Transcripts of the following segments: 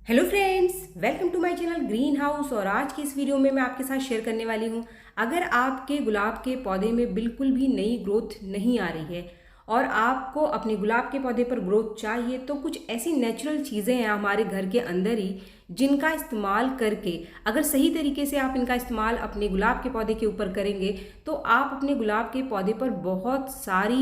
Hello friends, welcome to my channel Green House. और आज की इस वीडियो में मैं आपके साथ शेयर करने वाली हूँ, अगर आपके गुलाब के पौधे में बिल्कुल भी नई ग्रोथ नहीं आ रही है और आपको अपने गुलाब के पौधे पर ग्रोथ चाहिए, तो कुछ ऐसी नेचुरल चीज़ें हैं हमारे घर के अंदर ही जिनका इस्तेमाल करके अगर सही तरीके से आप इनका इस्तेमाल अपने गुलाब के पौधे के ऊपर करेंगे तो आप अपने गुलाब के पौधे पर बहुत सारी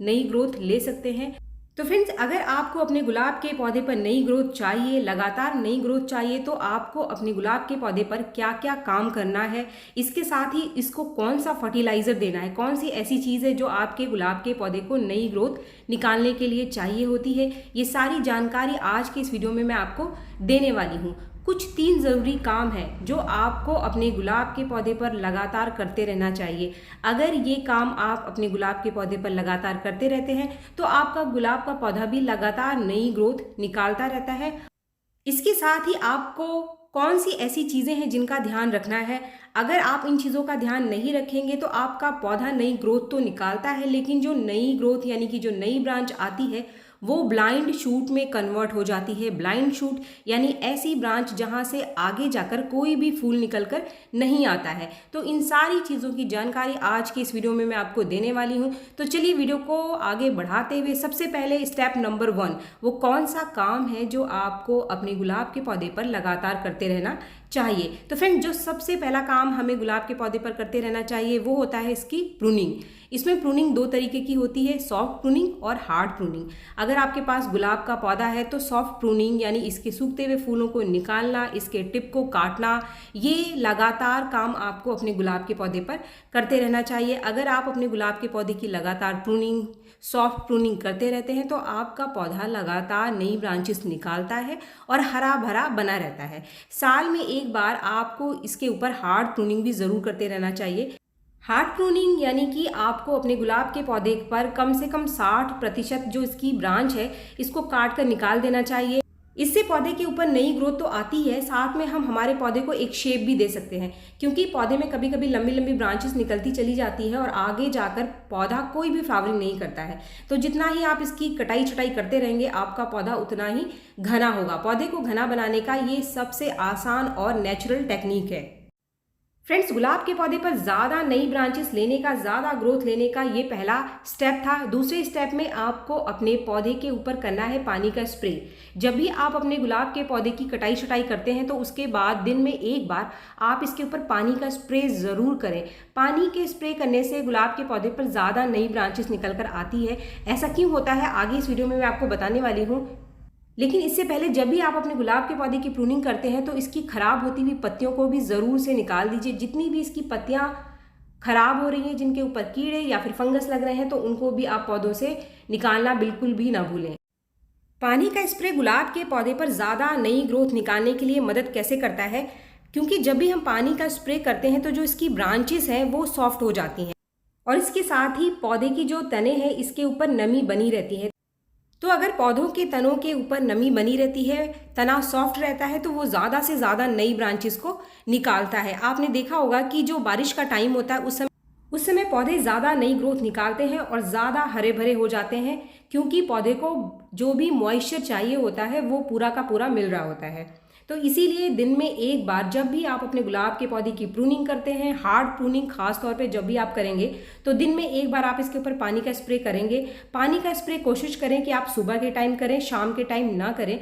नई ग्रोथ ले सकते हैं। तो फ्रेंड्स, अगर आपको अपने गुलाब के पौधे पर नई ग्रोथ चाहिए, लगातार नई ग्रोथ चाहिए, तो आपको अपने गुलाब के पौधे पर क्या क्या काम करना है, इसके साथ ही इसको कौन सा फर्टिलाइज़र देना है, कौन सी ऐसी चीज़ है जो आपके गुलाब के पौधे को नई ग्रोथ निकालने के लिए चाहिए होती है, ये सारी जानकारी आज के इस वीडियो में मैं आपको देने वाली हूँ। कुछ 3 ज़रूरी काम हैं जो आपको अपने गुलाब के पौधे पर लगातार करते रहना चाहिए। अगर ये काम आप अपने गुलाब के पौधे पर लगातार करते रहते हैं तो आपका गुलाब का पौधा भी लगातार नई ग्रोथ निकालता रहता है। इसके साथ ही आपको कौन सी ऐसी चीज़ें हैं जिनका ध्यान रखना है। अगर आप इन चीज़ों का ध्यान नहीं रखेंगे तो आपका पौधा नई ग्रोथ तो निकालता है, लेकिन जो नई ग्रोथ यानी कि जो नई ब्रांच आती है वो ब्लाइंड शूट में कन्वर्ट हो जाती है। ब्लाइंड शूट यानी ऐसी ब्रांच जहां से आगे जाकर कोई भी फूल निकलकर नहीं आता है। तो इन सारी चीज़ों की जानकारी आज के इस वीडियो में मैं आपको देने वाली हूं। तो चलिए वीडियो को आगे बढ़ाते हुए सबसे पहले स्टेप नंबर 1, वो कौन सा काम है जो आपको अपने गुलाब के पौधे पर लगातार करते रहना चाहिए। तो फ्रेंड, जो सबसे पहला काम हमें गुलाब के पौधे पर करते रहना चाहिए वो होता है इसकी प्रूनिंग। इसमें प्रूनिंग 2 तरीके की होती है, सॉफ्ट प्रूनिंग और हार्ड प्रूनिंग। अगर आपके पास गुलाब का पौधा है तो सॉफ्ट प्रूनिंग यानी इसके सूखते हुए फूलों को निकालना, इसके टिप को काटना, ये लगातार काम आपको अपने गुलाब के पौधे पर करते रहना चाहिए। अगर आप अपने गुलाब के पौधे की लगातार प्रूनिंग, सॉफ्ट प्रूनिंग करते रहते हैं तो आपका पौधा लगातार नई ब्रांचेस निकालता है और हरा भरा बना रहता है। साल में एक बार आपको इसके ऊपर हार्ड प्रूनिंग भी ज़रूर करते रहना चाहिए। हार्ड प्रूनिंग यानी कि आपको अपने गुलाब के पौधे पर कम से कम 60% जो इसकी ब्रांच है इसको काट कर निकाल देना चाहिए। इससे पौधे के ऊपर नई ग्रोथ तो आती है, साथ में हम हमारे पौधे को एक शेप भी दे सकते हैं, क्योंकि पौधे में कभी कभी लंबी लंबी ब्रांचेस निकलती चली जाती है और आगे जाकर पौधा कोई भी फ्लावरिंग नहीं करता है। तो जितना ही आप इसकी कटाई छटाई करते रहेंगे आपका पौधा उतना ही घना होगा। पौधे को घना बनाने का ये सबसे आसान और नेचुरल टेक्निक है। फ्रेंड्स, गुलाब के पौधे पर ज़्यादा नई ब्रांचेस लेने का, ज़्यादा ग्रोथ लेने का ये पहला स्टेप था। दूसरे स्टेप में आपको अपने पौधे के ऊपर करना है पानी का स्प्रे। जब भी आप अपने गुलाब के पौधे की कटाई छटाई करते हैं तो उसके बाद दिन में एक बार आप इसके ऊपर पानी का स्प्रे ज़रूर करें। पानी के स्प्रे करने से गुलाब के पौधे पर ज़्यादा नई ब्रांचेस निकल कर आती है। ऐसा क्यों होता है आगे इस वीडियो में मैं आपको बताने वाली हूँ, लेकिन इससे पहले जब भी आप अपने गुलाब के पौधे की प्रूनिंग करते हैं तो इसकी खराब होती हुई पत्तियों को भी ज़रूर से निकाल दीजिए। जितनी भी इसकी पत्तियां खराब हो रही हैं, जिनके ऊपर कीड़े या फिर फंगस लग रहे हैं, तो उनको भी आप पौधों से निकालना बिल्कुल भी ना भूलें। पानी का स्प्रे गुलाब के पौधे पर ज़्यादा नई ग्रोथ निकालने के लिए मदद कैसे करता है, क्योंकि जब भी हम पानी का स्प्रे करते हैं तो जो इसकी ब्रांचेस हैं वो सॉफ्ट हो जाती हैं और इसके साथ ही पौधे की जो तने हैं इसके ऊपर नमी बनी रहती है। तो अगर पौधों के तनों के ऊपर नमी बनी रहती है, तना सॉफ्ट रहता है, तो वो ज़्यादा से ज़्यादा नई ब्रांचेस को निकालता है। आपने देखा होगा कि जो बारिश का टाइम होता है उस समय पौधे ज़्यादा नई ग्रोथ निकालते हैं और ज़्यादा हरे भरे हो जाते हैं, क्योंकि पौधे को जो भी मॉइस्चर चाहिए होता है वो पूरा का पूरा मिल रहा होता है। तो इसीलिए दिन में एक बार जब भी आप अपने गुलाब के पौधे की प्रूनिंग करते हैं, हार्ड प्रूनिंग खास तौर पे जब भी आप करेंगे, तो दिन में एक बार आप इसके ऊपर पानी का स्प्रे करेंगे। पानी का स्प्रे कोशिश करें कि आप सुबह के टाइम करें, शाम के टाइम ना करें।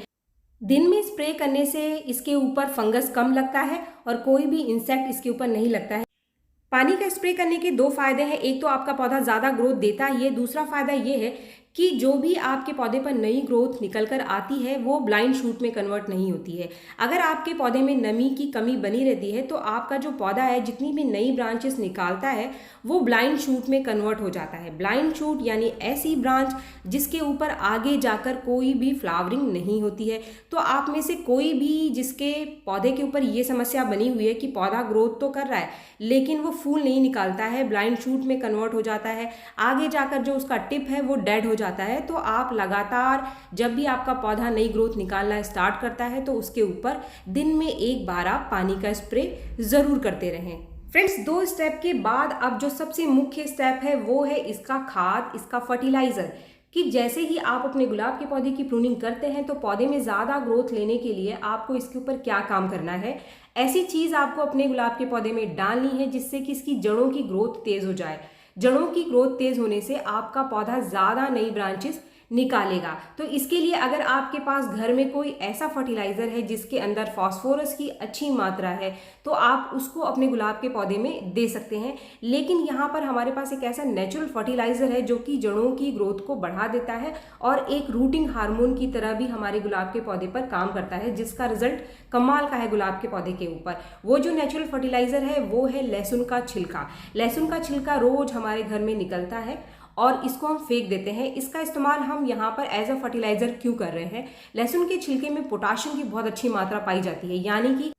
दिन में स्प्रे करने से इसके ऊपर फंगस कम लगता है और कोई भी इंसेक्ट इसके ऊपर नहीं लगता है। पानी का स्प्रे करने के 2 फायदे हैं। एक तो आपका पौधा ज़्यादा ग्रोथ देता है, दूसरा फायदा ये है कि जो भी आपके पौधे पर नई ग्रोथ निकल कर आती है वो ब्लाइंड शूट में कन्वर्ट नहीं होती है। अगर आपके पौधे में नमी की कमी बनी रहती है तो आपका जो पौधा है जितनी भी नई ब्रांचेस निकालता है वो ब्लाइंड शूट में कन्वर्ट हो जाता है। ब्लाइंड शूट यानी ऐसी ब्रांच जिसके ऊपर आगे जाकर कोई भी फ्लावरिंग नहीं होती है। तो आप में से कोई भी जिसके पौधे के ऊपर ये समस्या बनी हुई है कि पौधा ग्रोथ तो कर रहा है लेकिन वो फूल नहीं निकालता है, ब्लाइंड शूट में कन्वर्ट हो जाता है, आगे जाकर जो उसका टिप है वो डेड हो जाता है, तो आप लगातार जब भी आपका पौधा नई ग्रोथ निकालना स्टार्ट करता है तो उसके ऊपर दिन में एक बार आप पानी का स्प्रे ज़रूर करते रहें। फ्रेंड्स, 2 स्टेप के बाद अब जो सबसे मुख्य स्टेप है वो है इसका खाद, इसका फर्टिलाइज़र। कि जैसे ही आप अपने गुलाब के पौधे की प्रूनिंग करते हैं तो पौधे में ज़्यादा ग्रोथ लेने के लिए आपको इसके ऊपर क्या काम करना है। ऐसी चीज़ आपको अपने गुलाब के पौधे में डालनी है जिससे कि इसकी जड़ों की ग्रोथ तेज़ हो जाए। जड़ों की ग्रोथ तेज़ होने से आपका पौधा ज़्यादा नई ब्रांचेस निकालेगा। तो इसके लिए अगर आपके पास घर में कोई ऐसा फर्टिलाइज़र है जिसके अंदर फास्फोरस की अच्छी मात्रा है तो आप उसको अपने गुलाब के पौधे में दे सकते हैं। लेकिन यहाँ पर हमारे पास एक ऐसा नेचुरल फर्टिलाइज़र है जो कि जड़ों की ग्रोथ को बढ़ा देता है और एक रूटिंग हार्मोन की तरह भी हमारे गुलाब के पौधे पर काम करता है, जिसका रिजल्ट कमाल का है गुलाब के पौधे के ऊपर। वो जो नेचुरल फर्टिलाइज़र है वो है लहसुन का छिलका। लहसुन का छिलका रोज़ हमारे घर में निकलता है और इसको हम फेंक देते हैं। इसका इस्तेमाल हम यहाँ पर एज अ फर्टिलाइज़र क्यों कर रहे हैं? लहसुन के छिलके में पोटाशियम की बहुत अच्छी मात्रा पाई जाती है, यानी कि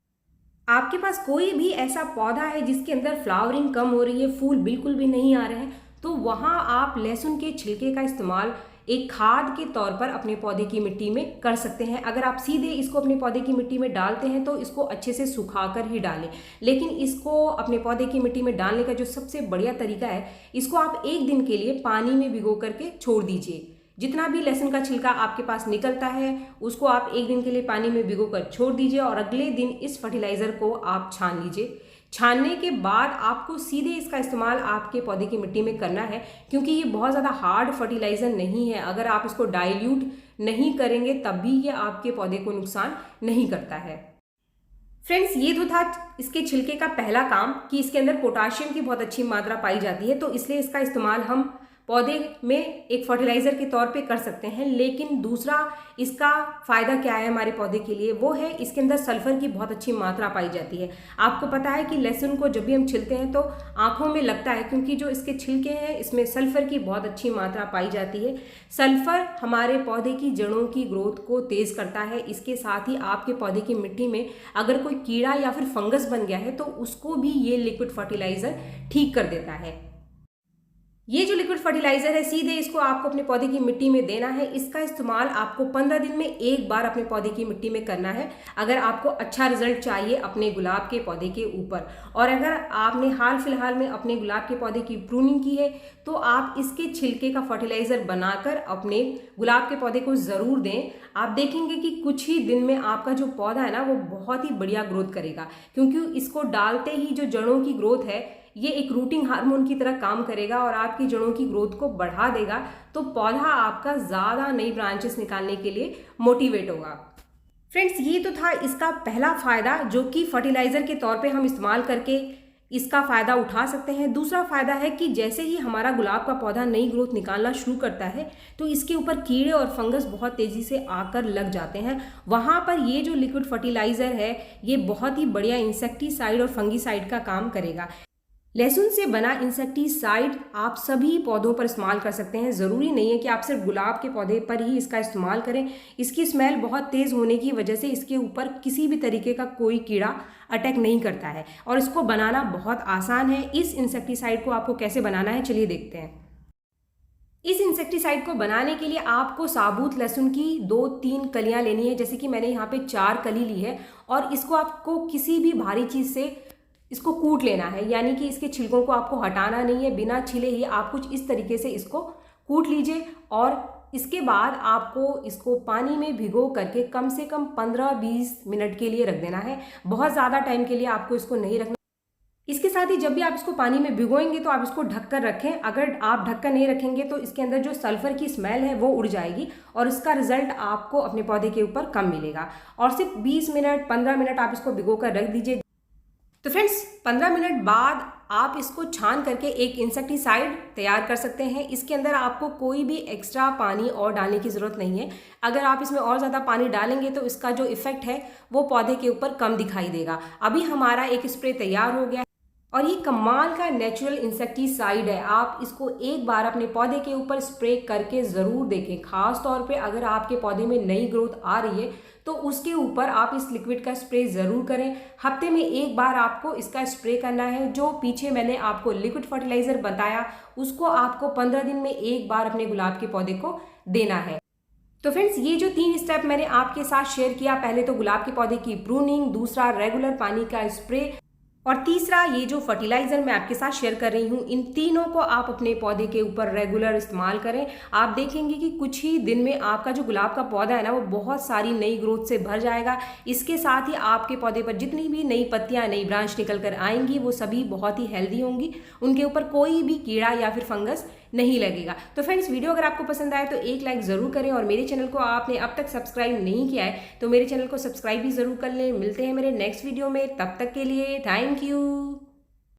आपके पास कोई भी ऐसा पौधा है जिसके अंदर फ्लावरिंग कम हो रही है, फूल बिल्कुल भी नहीं आ रहे हैं, तो वहाँ आप लहसुन के छिलके का इस्तेमाल एक खाद के तौर पर अपने पौधे की मिट्टी में कर सकते हैं। अगर आप सीधे इसको अपने पौधे की मिट्टी में डालते हैं तो इसको अच्छे से सुखाकर ही डालें, लेकिन इसको अपने पौधे की मिट्टी में डालने का जो सबसे बढ़िया तरीका है, इसको आप एक दिन के लिए पानी में भिगो करके छोड़ दीजिए। जितना भी लहसुन का छिलका आपके पास निकलता है उसको आप एक दिन के लिए पानी में भिगोकर छोड़ दीजिए और अगले दिन इस फर्टिलाइज़र को आप छान लीजिए। छानने के बाद आपको सीधे इसका इस्तेमाल आपके पौधे की मिट्टी में करना है, क्योंकि ये बहुत ज़्यादा हार्ड फर्टिलाइज़र नहीं है। अगर आप इसको डाइल्यूट नहीं करेंगे तब भी ये आपके पौधे को नुकसान नहीं करता है। फ्रेंड्स, ये तो था इसके छिलके का पहला काम कि इसके अंदर पोटाशियम की बहुत अच्छी मात्रा पाई जाती है, तो इसलिए इसका इस्तेमाल हम पौधे में एक फर्टिलाइज़र के तौर पे कर सकते हैं। लेकिन दूसरा इसका फ़ायदा क्या है हमारे पौधे के लिए, वो है इसके अंदर सल्फ़र की बहुत अच्छी मात्रा पाई जाती है। आपको पता है कि लहसुन को जब भी हम छिलते हैं तो आँखों में लगता है, क्योंकि जो इसके छिलके हैं इसमें सल्फ़र की बहुत अच्छी मात्रा पाई जाती है। सल्फ़र हमारे पौधे की जड़ों की ग्रोथ को तेज़ करता है। इसके साथ ही आपके पौधे की मिट्टी में अगर कोई कीड़ा या फिर फंगस बन गया है तो उसको भी ये लिक्विड फर्टिलाइज़र ठीक कर देता है। ये जो लिक्विड फर्टिलाइज़र है सीधे इसको आपको अपने पौधे की मिट्टी में देना है। इसका इस्तेमाल आपको 15 दिन में एक बार अपने पौधे की मिट्टी में करना है, अगर आपको अच्छा रिजल्ट चाहिए अपने गुलाब के पौधे के ऊपर। और अगर आपने हाल फिलहाल में अपने गुलाब के पौधे की प्रूनिंग की है तो आप इसके छिलके का फर्टिलाइज़र बनाकर अपने गुलाब के पौधे को ज़रूर दें। आप देखेंगे कि कुछ ही दिन में आपका जो पौधा है ना वो बहुत ही बढ़िया ग्रोथ करेगा, क्योंकि इसको डालते ही जो जड़ों की ग्रोथ है ये एक रूटिंग हार्मोन की तरह काम करेगा और आपकी जड़ों की ग्रोथ को बढ़ा देगा। तो पौधा आपका ज़्यादा नई ब्रांचेस निकालने के लिए मोटिवेट होगा। फ्रेंड्स, ये तो था इसका पहला फ़ायदा जो कि फर्टिलाइज़र के तौर पे हम इस्तेमाल करके इसका फ़ायदा उठा सकते हैं। दूसरा फ़ायदा है कि जैसे ही हमारा गुलाब का पौधा नई ग्रोथ निकालना शुरू करता है तो इसके ऊपर कीड़े और फंगस बहुत तेज़ी से आकर लग जाते हैं। वहाँ पर ये जो लिक्विड फर्टिलाइज़र है ये बहुत ही बढ़िया इंसेक्टिसाइड और फंगिसाइड का काम करेगा। लहसुन से बना इंसेक्टिसाइड आप सभी पौधों पर इस्तेमाल कर सकते हैं। ज़रूरी नहीं है कि आप सिर्फ गुलाब के पौधे पर ही इसका इस्तेमाल करें। इसकी स्मेल बहुत तेज़ होने की वजह से इसके ऊपर किसी भी तरीके का कोई कीड़ा अटैक नहीं करता है और इसको बनाना बहुत आसान है। इस इंसेक्टिसाइड को आपको कैसे बनाना है चलिए देखते हैं। इस इंसेक्टिसाइड को बनाने के लिए आपको साबुत लहसुन की 2-3 कलियाँ लेनी है, जैसे कि मैंने यहाँ पे 4 कली ली है। और इसको आपको किसी भी भारी चीज़ से इसको कूट लेना है, यानी कि इसके छिलकों को आपको हटाना नहीं है। बिना छिले ही आप कुछ इस तरीके से इसको कूट लीजिए और इसके बाद आपको इसको पानी में भिगो करके कम से कम 15-20 मिनट के लिए रख देना है। बहुत ज़्यादा टाइम के लिए आपको इसको नहीं रखना। इसके साथ ही जब भी आप इसको पानी में भिगोएंगे तो आप इसको ढककर रखें। अगर आप ढककर नहीं रखेंगे तो इसके अंदर जो सल्फ़र की स्मेल है वो उड़ जाएगी और इसका रिजल्ट आपको अपने पौधे के ऊपर कम मिलेगा। और सिर्फ 20 मिनट 15 मिनट आप इसको भिगो कर रख दीजिए। तो फ्रेंड्स, 15 मिनट बाद आप इसको छान करके एक इंसेक्टिसाइड तैयार कर सकते हैं। इसके अंदर आपको कोई भी एक्स्ट्रा पानी और डालने की ज़रूरत नहीं है। अगर आप इसमें और ज़्यादा पानी डालेंगे तो इसका जो इफ़ेक्ट है वो पौधे के ऊपर कम दिखाई देगा। अभी हमारा एक स्प्रे तैयार हो गया और ये कमाल का नेचुरल इंसेक्टिसाइड है। आप इसको एक बार अपने पौधे के ऊपर स्प्रे करके ज़रूर देखें। खास तौर पे अगर आपके पौधे में नई ग्रोथ आ रही है तो उसके ऊपर आप इस लिक्विड का स्प्रे ज़रूर करें। हफ्ते में एक बार आपको इसका स्प्रे करना है। जो पीछे मैंने आपको लिक्विड फर्टिलाइज़र बताया उसको आपको 15 दिन में एक बार अपने गुलाब के पौधे को देना है। तो फ्रेंड्स, ये जो 3 स्टेप मैंने आपके साथ शेयर किया, पहले तो गुलाब के पौधे की प्रूनिंग, दूसरा रेगुलर पानी का स्प्रे और तीसरा, ये जो फर्टिलाइज़र मैं आपके साथ शेयर कर रही हूँ, इन तीनों को आप अपने पौधे के ऊपर रेगुलर इस्तेमाल करें। आप देखेंगे कि कुछ ही दिन में आपका जो गुलाब का पौधा है ना, वो बहुत सारी नई ग्रोथ से भर जाएगा। इसके साथ ही आपके पौधे पर जितनी भी नई पत्तियाँ, नई ब्रांच निकल कर आएंगी, वो सभी बहुत ही हेल्दी होंगी। उनके ऊपर कोई भी कीड़ा या फिर फंगस नहीं लगेगा। तो फ्रेंड्स, वीडियो अगर आपको पसंद आए तो एक लाइक ज़रूर करें, और मेरे चैनल को आपने अब तक सब्सक्राइब नहीं किया है तो मेरे चैनल को सब्सक्राइब भी ज़रूर कर लें। मिलते हैं मेरे नेक्स्ट वीडियो में, तब तक के लिए थैंक यू।